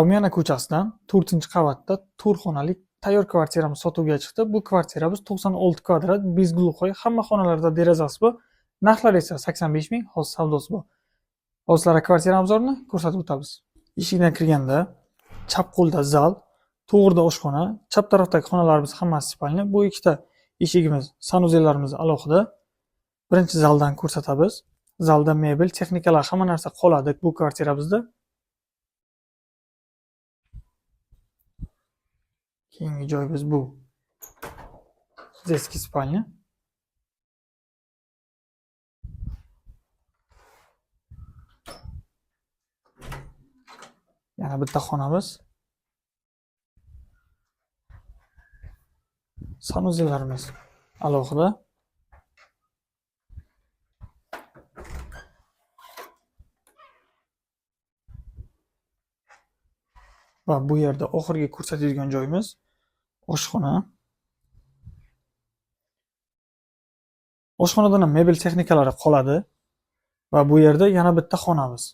Rumyana ko'chasidan 4-qavatda 4 xonali tayyor kvartiramiz sotuvga chiqdi. Bu kvartiramiz 96 kvadrat, bezgulxoy, hamma xonalarda derazasi bor. Narxlar esa 85 ming, hozir savdosi bor. Hozirlar kvartiramiz o'rnini ko'rsatib o'tamiz. Eshikdan kirganda chap qo'lda zal, to'g'rida oshxona, chap tarafdagi xonalarimiz hammasi spalni. Bu ikkita eshigimiz, sanuzellarimiz alohida. Birinchi zaldan ko'rsatamiz. Zalda mebel, texnikalar, hamma narsa qoladi bu kvartiramizda. Keyingi joyimiz bu. Детский spalni. Yana bitta xonamiz. Sanuzellarimiz alohida. Va bu yerda oxirgi ko'rsatadigan joyimiz oshxona. Oshxonadan ham mebel texnikalari qoladi va bu yerda yana bitta xonamiz.